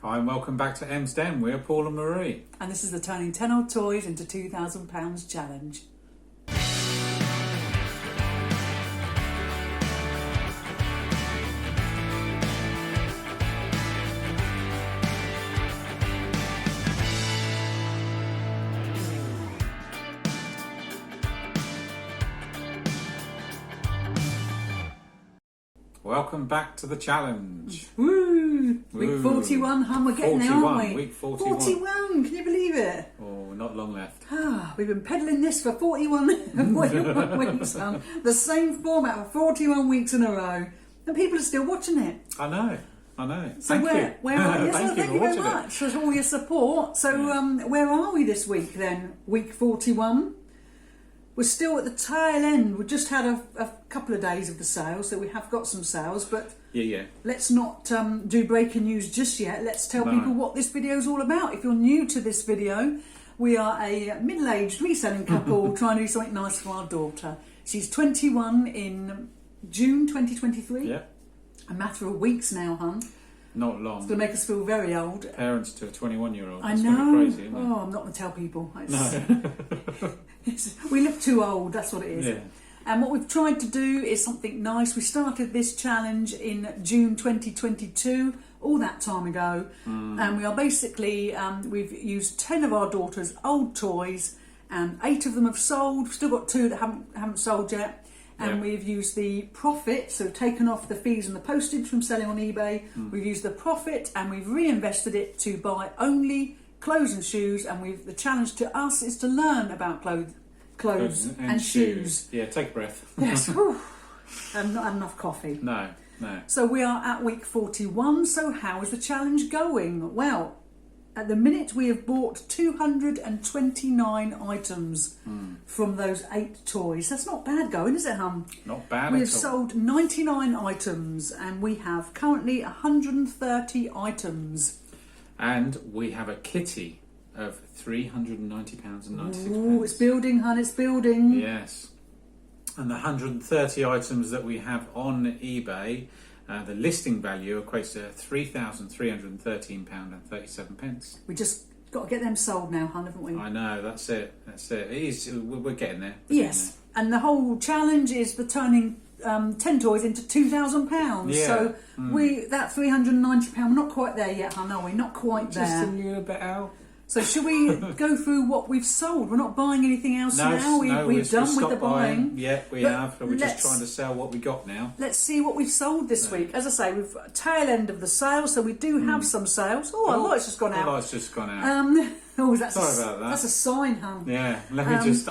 Hi and welcome back to M's Den. We're Paul and Marie. And this is the Turning 10 Old Toys into £2,000 challenge. Welcome back to the challenge. Woo! Week 41, hon, we're getting there, aren't we? Week 41. 41, can you believe it? Oh, not long left. We've been peddling this for 41 weeks, hon. The same format for 41 weeks in a row. And people are still watching it. I know. So Thank you. Where are we? Thank you very watching much for all your support. So where are we this week then? Week 41. We're still at the tail end. We've just had a couple of days of the sale, so we have got some sales, but let's not do breaking news just yet. Let's tell people what this video is all about. If you're new to this video, we are a middle-aged reselling couple trying to do something nice for our daughter. She's 21 in June 2023. Yeah. A matter of weeks now, hun. Not long. It's going to make us feel very old. Parents to a 21-year-old. I It's know. Kind of crazy, isn't it? Oh, I'm not going to tell people. No. We look too old, that's what it is. Yeah. And what we've tried to do is something nice. We started this challenge in June 2022, all that time ago. And we are basically, we've used 10 of our daughter's old toys, and 8 of them have sold. We've still got 2 that haven't sold yet. And we've used the profit, so we've taken off the fees and the postage from selling on eBay. We've used the profit and we've reinvested it to buy only clothes and shoes. And the challenge to us is to learn about clothes and shoes. Yeah, take a breath. Yes. And not enough coffee. No. So we are at week 41. So how is the challenge going? Well, at the minute we have bought 229 items from those 8 toys. That's not bad going, is it, hon? Not bad We at have all. sold 99 items and we have currently 130 items. And we have a kitty of £390.96. Ooh, it's building, hun, it's building. Yes. And the 130 items that we have on eBay, the listing value equates to £3,313.37. We just got to get them sold now, hun, haven't we? I know, that's it. It is. We're getting there. Yes. And the whole challenge is the turning 10 toys into £2,000. Yeah. So that £390, we're not quite there yet, hun, are we? Not quite there. Just a little bit out. So should we go through what we've sold? We're not buying anything else now. We've done with the buying. Yeah, we have. We're just trying to sell what we got now. Let's see what we've sold this week. As I say, we've tail end of the sale, so we do have some sales. Oh, our light's just gone out. The light's just gone out. Sorry about that. That's a sign, hun. Yeah, Marie's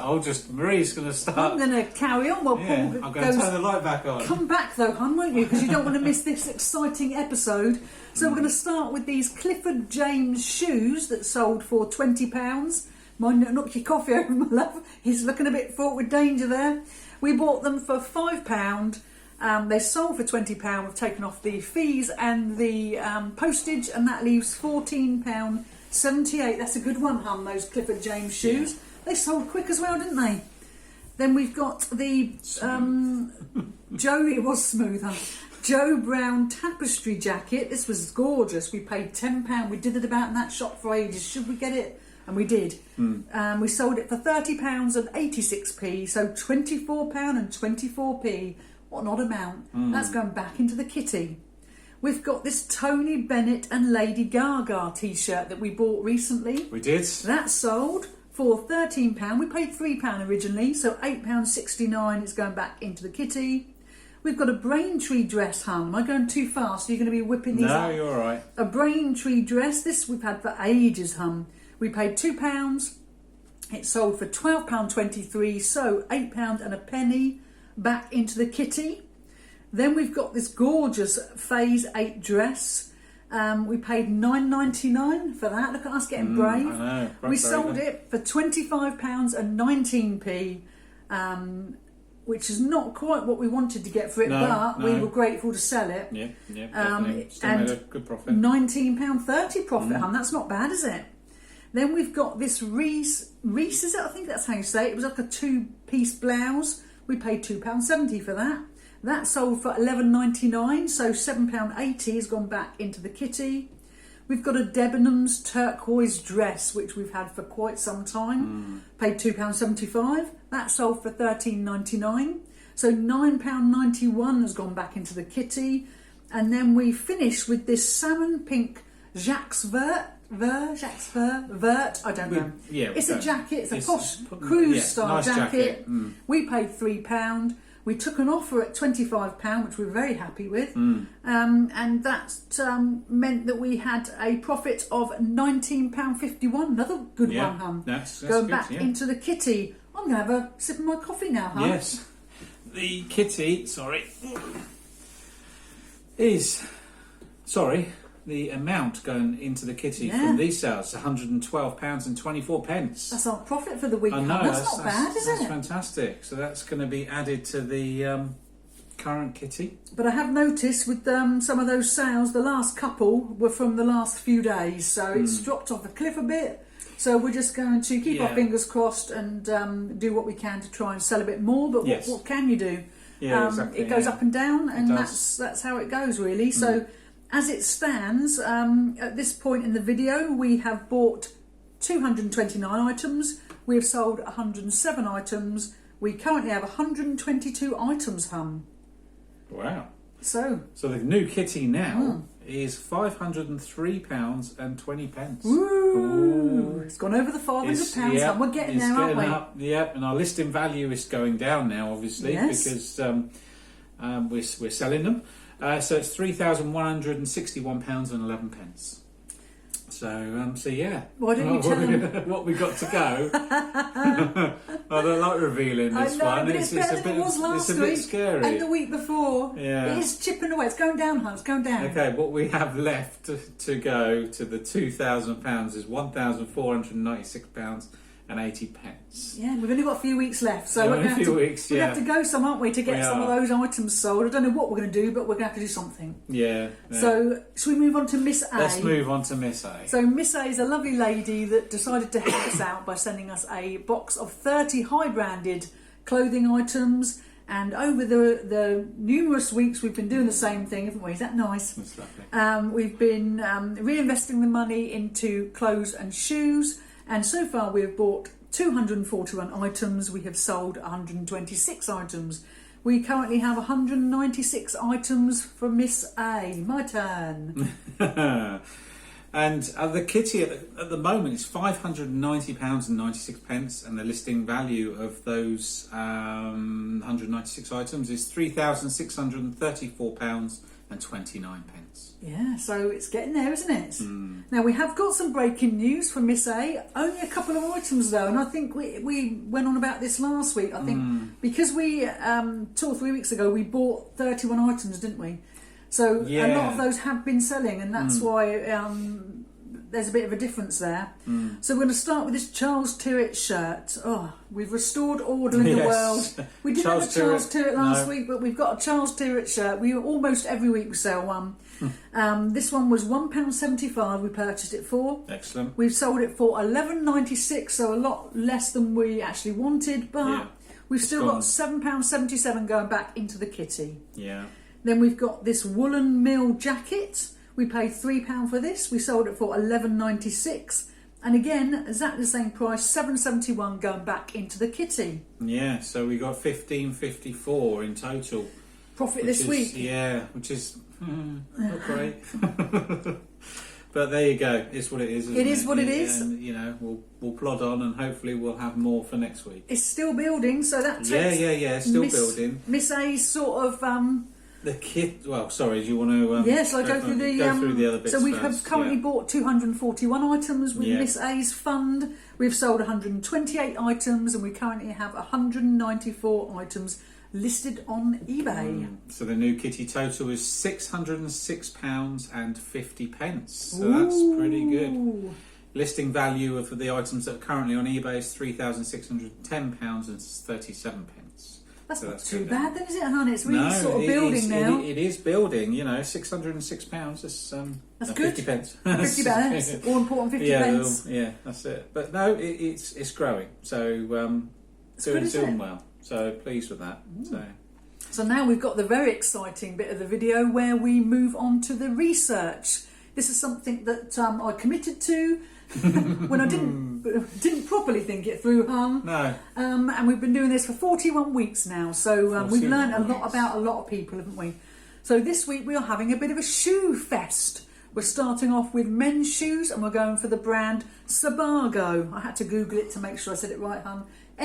going to start. I'm going to carry on while Paul I'm going to turn the light back on. Come back though, hun, won't you? Because you don't want to miss this exciting episode. So we're going to start with these Clifford James shoes that sold for £20. Mind not knock your coffee over, my love. He's looking a bit fraught with danger there. We bought them for £5. They sold for £20. We've taken off the fees and the postage, and that leaves £14.78. That's a good one, hun, those Clifford James shoes. Yeah. They sold quick as well, didn't they? Then we've got the it was smooth, huh? Joe Brown tapestry jacket. This was gorgeous. We paid £10. We did it about in that shop for ages. Should we get it? And we did. We sold it for £30 and 86p, so £24 and 24p. What an odd amount. That's going back into the kitty. We've got this Tony Bennett and Lady Gaga t-shirt that we bought recently. We did. That sold for £13. We paid £3 originally, so £8.69 is going back into the kitty. We've got a Braintree dress, hun. Am I going too fast? Are you going to be whipping these up? No, you're all right. A Braintree dress. This we've had for ages, hun. We paid £2. It sold for £12.23, so £8 and a penny back into the kitty. Then we've got this gorgeous Phase 8 dress. We paid £9.99 for that. Look at us getting brave. I know. We sold it for £25 and 19p. Which is not quite what we wanted to get for it, but we were grateful to sell it. Yeah, definitely. Still made a good profit. £19.30 profit, hun. That's not bad, is it? Then we've got this Reese, is it? I think that's how you say it. It was like a 2-piece blouse. We paid £2.70 for that. That sold for £11.99, so £7.80 has gone back into the kitty. We've got a Debenhams turquoise dress, which we've had for quite some time. Paid £2.75. That sold for £13.99. So £9.91 has gone back into the kitty. And then we finish with this salmon pink Jacques Vert. I don't know. Yeah, it's a jacket. It's a posh cruise style nice jacket. We paid £3. We took an offer at £25, which we were very happy with, and that meant that we had a profit of £19.51. Another good one, hon. That's going good, back into the kitty. I'm going to have a sip of my coffee now, hon. Yes, the kitty. The amount going into the kitty from these sales is £112.24. That's our profit for the week. I know, that's not bad, is it? That's fantastic. So that's going to be added to the current kitty. But I have noticed with some of those sales, the last couple were from the last few days, so it's dropped off a cliff a bit. So we're just going to keep our fingers crossed and do what we can to try and sell a bit more. But what can you do? Yeah, exactly. It goes up and down, and that's how it goes, really. So. As it stands, at this point in the video, we have bought 229 items. We have sold 107 items. We currently have 122 items, hum. Wow. So the new kitty now is £503.20. Ooh. It's gone over the £500, hum. We're getting there, aren't we? Up, and our listing value is going down now, obviously, because we're selling them. So it's £3,161.11. So yeah. Why don't you tell them what we got to go? I don't like revealing this one. But it's better than it was last week. It's a bit scary. And the week before. Yeah. It is chipping away. It's going down, hon. It's going down. Okay, what we have left to go to the £2,000 is £1,496.80. Yeah, we've only got a few weeks left, so we're going to have to go some, aren't we, to get some of those items sold. I don't know what we're going to do, but we're going to have to do something. Yeah. So, should we move on to Miss A? Let's move on to Miss A. So, Miss A is a lovely lady that decided to help us out by sending us a box of 30 high-branded clothing items. And over the numerous weeks, we've been doing the same thing, haven't we? Is that nice? That's lovely. We've been reinvesting the money into clothes and shoes. And so far we have bought 241 items, we have sold 126 items. We currently have 196 items for Miss A. My turn. And the kitty at the moment is £590.96, and the listing value of those 196 items is £3,634.29. Yeah, so it's getting there, isn't it? Now we have got some breaking news from Miss A. Only a couple of items though, and I think we went on about this last week. I think because we 2 or 3 weeks ago we bought 31 items, didn't we? So a lot of those have been selling, and that's why there's a bit of a difference there. So we're going to start with this Charles Tyrwhitt shirt. Oh, we've restored order in the world. We didn't have a Charles Tyrwhitt last week, but we've got a Charles Tyrwhitt shirt. We almost every week we sell one. This one was £1.75 we purchased it for. Excellent. We've sold it for £11.96, so a lot less than we actually wanted, but we've still got £7.77 going back into the kitty. Yeah. Then we've got this woolen mill jacket. We paid £3 for this. We sold it for £11.96. And again, exactly the same price, £7.71 going back into the kitty. Yeah, so we got £15.54 in total. Profit this week. Yeah, which is not great. But there you go. It's what it is, isn't it? It is what it is. And, we'll plod on, and hopefully we'll have more for next week. It's still building, so that takes... Yeah, still building. Miss A's sort of... The kit. Well, sorry. Do you want to? Shall I go through the other bits? So we first? have currently bought 241 items with Miss A's fund. We've sold 128 items, and we currently have 194 items listed on eBay. So the new kitty total is £606.50. So that's pretty good. Listing value of the items that are currently on eBay is £3,610.37. That's not too bad then, is it, hon? It's really sort of building now. It is building, £606. That's good. 50 pence. 50 pence. All important 50 pence. Yeah, that's it. But no, it's growing. So doing well. So pleased with that. So now we've got the very exciting bit of the video where we move on to the research. This is something that I committed to when I didn't properly think it through, No. and we've been doing this for 41 weeks now, so we've learned a lot weeks. about a lot of people, haven't we? So this week we are having a bit of a shoe fest. We're starting off with men's shoes, and we're going for the brand Sebago. I had to Google it to make sure I said it right,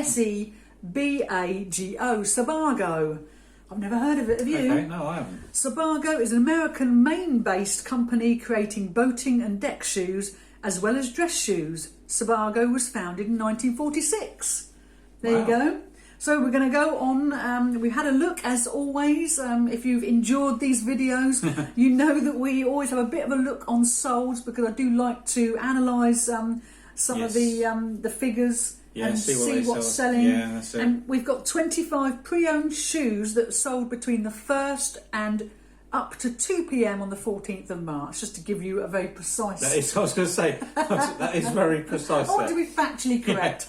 Sebago, Sebago. I've never heard of it, have you? Okay, no, I haven't. Sebago is an American Maine-based company creating boating and deck shoes as well as dress shoes. Sebago was founded in 1946. There Wow. you go. So we're going to go on. We had a look, as always. If you've enjoyed these videos, you know that we always have a bit of a look on soles, because I do like to analyse some of the figures. Yeah, And see what's sell. selling. Yeah, that's it. And we've got 25 pre-owned shoes that sold between the 1st and up to 2 p.m. on the 14th of March, just to give you a very precise... That is, I was going to say, that is very precise. I want to be factually correct,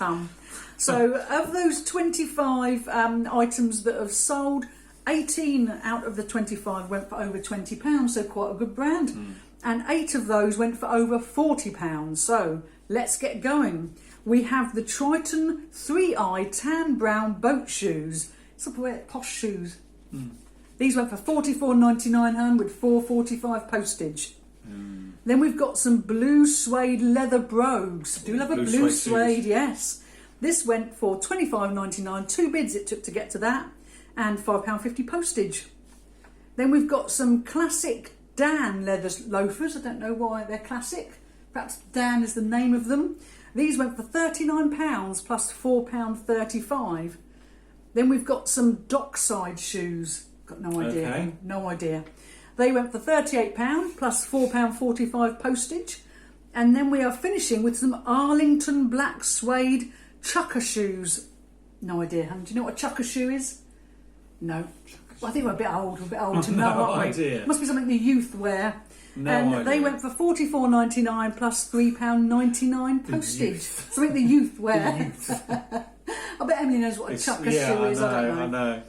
So of those 25 items that have sold, 18 out of the 25 went for over £20, so quite a good brand. And 8 of those went for over £40. So let's get going. We have the Triton 3-Eye Tan Brown Boat Shoes. It's up there, posh shoes. These went for $44.99 with $4.45 postage. Then we've got some blue suede leather brogues. Do you love a blue suede? Yes. This went for $25.99. 2 bids it took to get to that, and £5.50 postage. Then we've got some classic Dan leather loafers. I don't know why they're classic. Perhaps Dan is the name of them. These went for £39 plus £4.35. Then we've got some dockside shoes. Got no idea. Okay. No idea. They went for £38 plus £4.45 postage. And then we are finishing with some Arlington black suede chucker shoes. No idea, hun. Do you know what a chucker shoe is? No. Well, I think we're a bit old to know, No aren't we? idea. Must be something the youth wear. No And idea. they went for £44.99 plus £3.99 postage. Something the youth wear. I bet Emily knows what a chucker shoe is. I don't know. I know.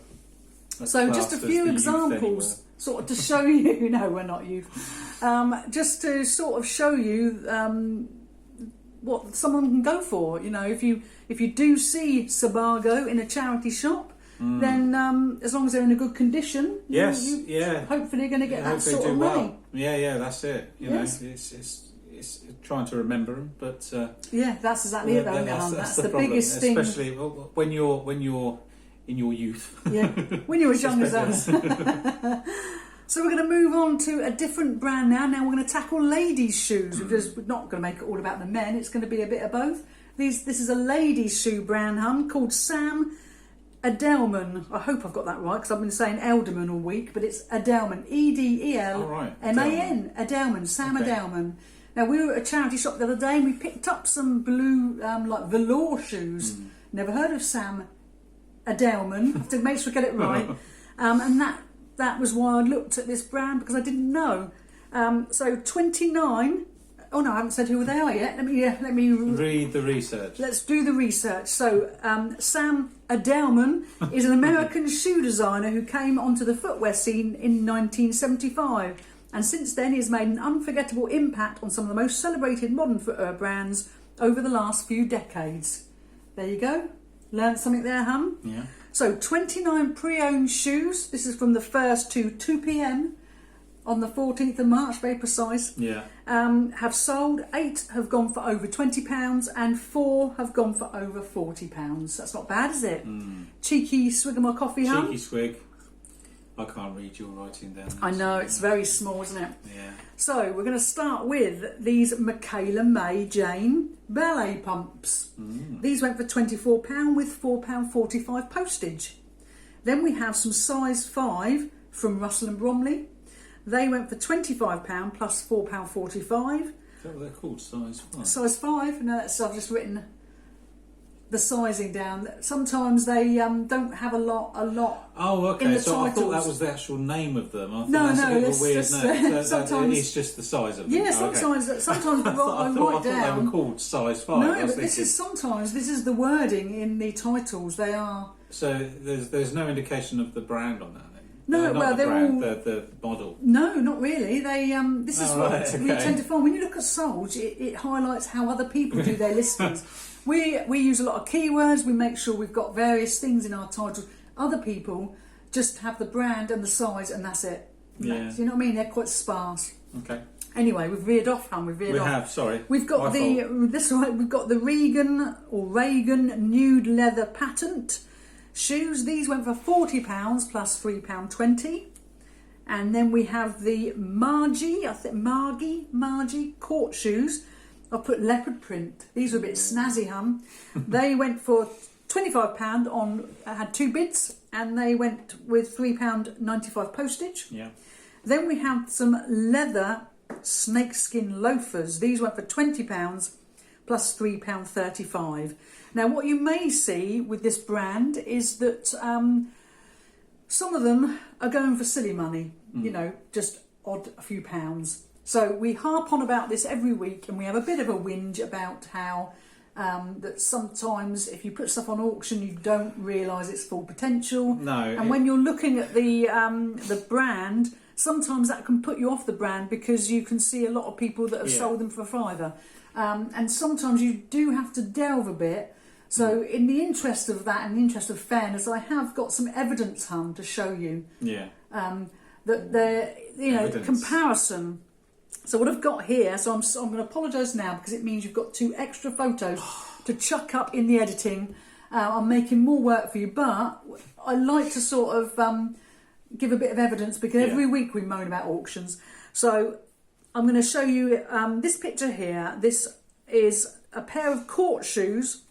That's So just classed a as few the youth examples, sort of to show you. No, we're not youth. Just to sort of show you what someone can go for. You know, if you do see Sebago in a charity shop, then as long as they're in a good condition, Yes, you yeah. hopefully going to get that Hope they sort do of money. well. Yeah, that's it. You Yes. know, it's trying to remember them, but Yeah, that's exactly it, though. That's the problem, biggest thing. especially when you're in your youth. Yeah, when you're as young as us. So we're going to move on to a different brand now. Now we're going to tackle ladies' shoes, because we're not going to make it all about the men. It's going to be a bit of both. This is a ladies' shoe brand, called Sam Edelman. I hope I've got that right, because I've been saying Elderman all week, but it's Edelman. E-D-E-L-M-A-N. Edelman. Sam Okay. Edelman. Now we were at a charity shop the other day and we picked up some blue like velour shoes. Never heard of Sam Edelman, to make sure I get it right. And that was why I looked at this brand, because I didn't know. So 29. Oh no, I haven't said who they are yet. Let me Read the research. Let's do the research. So, Sam Edelman is an American shoe designer who came onto the footwear scene in 1975. And since then, he has made an unforgettable impact on some of the most celebrated modern footwear brands over the last few decades. There you go. Learned something there, Yeah. So, 29 pre-owned shoes. This is from the 1st to 2 p.m. on the 14th of March, very precise. Yeah. Have sold. 8 have gone for over £20 and 4 have gone for over £40. That's not bad, is it? Cheeky swig of my coffee, Cheeky swig. I can't read your writing down. I know, it's very small, isn't it? Yeah. So we're going to start with these Michaela May Jane ballet pumps. These went for £24 with £4.45 postage. Then we have some size 5 from Russell and Bromley. They went for £25 plus £4.45. Is that what they're called? Size 5? Size 5? No, that's, I've just written the sizing down. Sometimes they don't have a lot Oh, okay. in the So I thought that titles. was the actual name of them. I thought No, that's no, a bit of it's a weird just, name. sometimes- it's just the size of them. Yeah, Okay. sometimes I I thought write they were down. called size 5. No, I was but this thinking- is this is the wording in the titles. They are. So there's no indication of the brand on that then? No, not well, the they're brand, all... the model. No, not really. They this is what Right, we okay. tend to find when you look at sold. It highlights how other people do their listings. We use a lot of keywords. We make sure we've got various things in our titles. Other people just have the brand and the size, and that's it. Yeah. You know what I mean? They're quite sparse. Okay. Anyway, we've veered off, We've veered We off. have, sorry. We've got My fault. this right. We've got the Reagan nude leather patent shoes. These went for £40 plus £3.20. And then we have the Margie court shoes. I've put leopard print. These were a bit snazzy, They went for £25 on. I had 2 bids, and they went with £3.95 postage. Yeah. Then we have some leather snakeskin loafers. These went for £20 plus £3.35. Now, what you may see with this brand is that some of them are going for silly money, you know, just odd a few pounds. So we harp on about this every week, and we have a bit of a whinge about how that sometimes if you put stuff on auction, you don't realise its full potential. No. And when you're looking at the brand, sometimes that can put you off the brand because you can see a lot of people that have sold them for £5. And sometimes you do have to delve a bit. So in the interest of that and the interest of fairness, I have got some evidence, to show you. Yeah. That they're, Evidence. comparison. So what I've got here, so I'm going to apologise now because it means you've got 2 extra photos to chuck up in the editing. I'm making more work for you, but I like to sort of give a bit of evidence because every week we moan about auctions. So I'm going to show you this picture here. This is a pair of court shoes.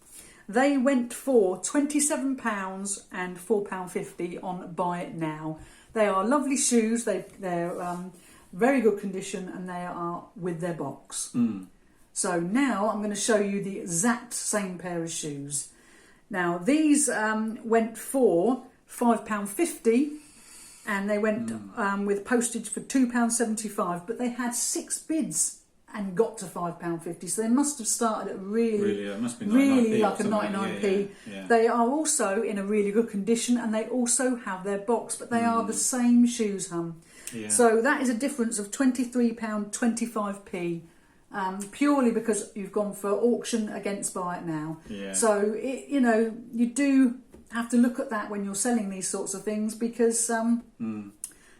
They went for £27 and £4.50 on Buy It Now. They are lovely shoes. They're very good condition, and they are with their box. So now I'm going to show you the exact same pair of shoes. Now these went for £5.50, and they went with postage for £2.75. But they had 6 bids and got to £5.50. So they must have started at really It must be 99p really or like a something. 99p. Yeah. They are also in a really good condition, and they also have their box, but they are the same shoes, Yeah. So that is a difference of £23.25p, purely because you've gone for auction against Buy It Now. Yeah. So you do have to look at that when you're selling these sorts of things, because a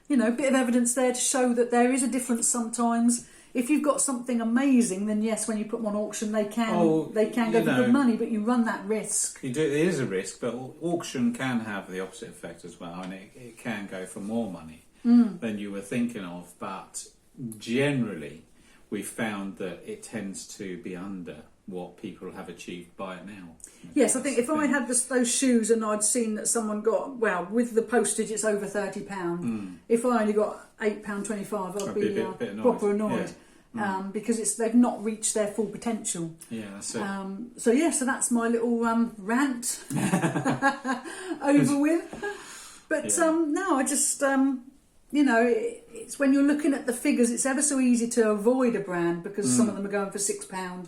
bit of evidence there to show that there is a difference sometimes. If you've got something amazing, then yes, when you put them on auction, they can go for good money, but you run that risk. You do. It is a risk, but auction can have the opposite effect as well, and it can go for more money than you were thinking of. But generally, we've found that it tends to be under what people have achieved Buy It Now. Yes, I think if I had those shoes and I'd seen that someone got, well, with the postage it's over £30. If I only got £8.25, I'd be a bit annoyed. proper annoyed. Because they've not reached their full potential. Yeah, that's it. So that's my little rant over with. But no, I just it's when you're looking at the figures, it's ever so easy to avoid a brand because some of them are going for £6.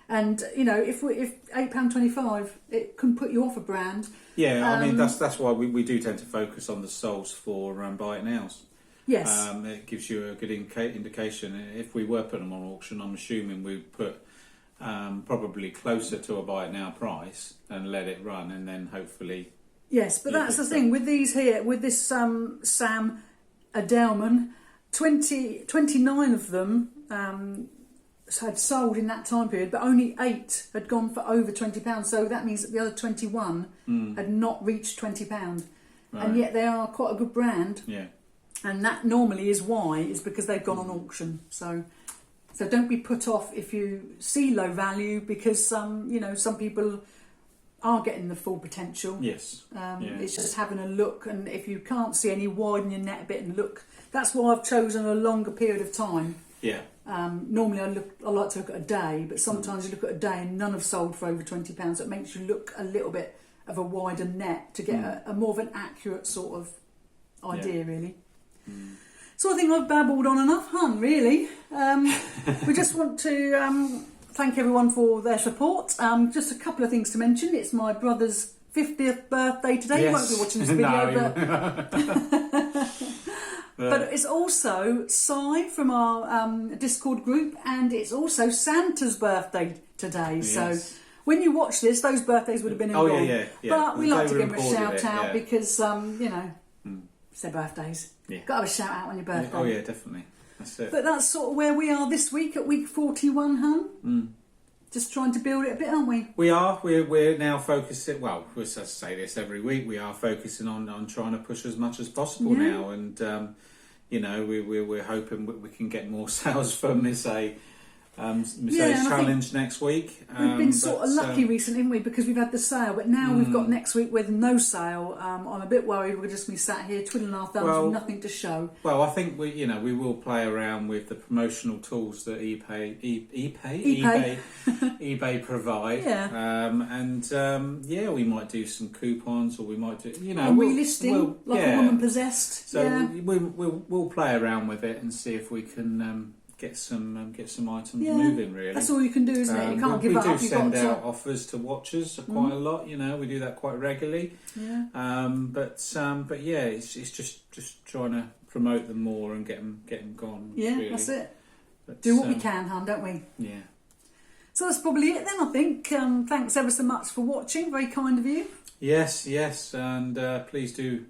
And if £8.25, it can put you off a brand. Yeah, I mean that's why we do tend to focus on the soles for Buy It Nows. Yes. It gives you a good indication. If we were putting them on auction, I'm assuming we'd put probably closer to a Buy It Now price and let it run, and then hopefully. Yes, but that's the thing with these here, with this Sam Edelman, 29 of them had sold in that time period, but only 8 had gone for over £20. So that means that the other 21 had not reached £20, Right. and yet they are quite a good brand. Yeah. And that normally is because they've gone on auction. So don't be put off if you see low value, because some people are getting the full potential. Yes. It's just having a look, and if you can't see any, widen your net a bit and look. That's why I've chosen a longer period of time. Yeah. Normally I like to look at a day, but sometimes you look at a day and none have sold for over £20. So it makes you look a little bit of a wider net to get a more of an accurate sort of idea, really. So I think I've babbled on enough, really. We just want to thank everyone for their support. Just a couple of things to mention. It's my brother's 50th birthday today. You won't be watching this video, but it's also Si from our Discord group, and it's also Santa's birthday today. Yes. So when you watch this, those birthdays would have been in the wrong. Yeah. But we like to give them a shout it, out because, it's their birthdays. Yeah. Got to have a shout out on your birthday. Oh yeah, definitely. That's it. But that's sort of where we are this week at week 41, hun. Just trying to build it a bit, aren't we? We are. We're now focusing. Well, we say this every week. We are focusing on trying to push as much as possible now, and we're hoping we can get more sales from this Mercedes Challenge next week. We've been sort of lucky recently, haven't we? Because we've had the sale, but now we've got next week with no sale. I'm a bit worried we're just going to be sat here twiddling our thumbs with nothing to show. Well, I think we will play around with the promotional tools that eBay provide. Yeah. We might do some coupons, or we might do relisting like a woman possessed. So we'll play around with it and see if we can. Get some items moving. Really, that's all you can do, isn't it? You can't give up. We do send out offers to watchers quite a lot. We do that quite regularly. Yeah. But it's just trying to promote them more and get them gone. Yeah, really. That's it. But, do what we can, hun, don't we? Yeah. So that's probably it then. I think. Thanks ever so much for watching. Very kind of you. Yes, and please do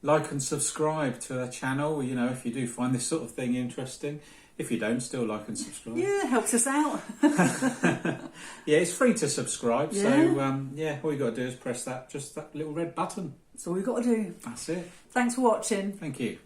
like and subscribe to the channel. If you do find this sort of thing interesting. If you don't, still like and subscribe. Yeah, helps us out. Yeah, it's free to subscribe. Yeah. So, all you got to do is press that little red button. That's all you've got to do. That's it. Thanks for watching. Thank you.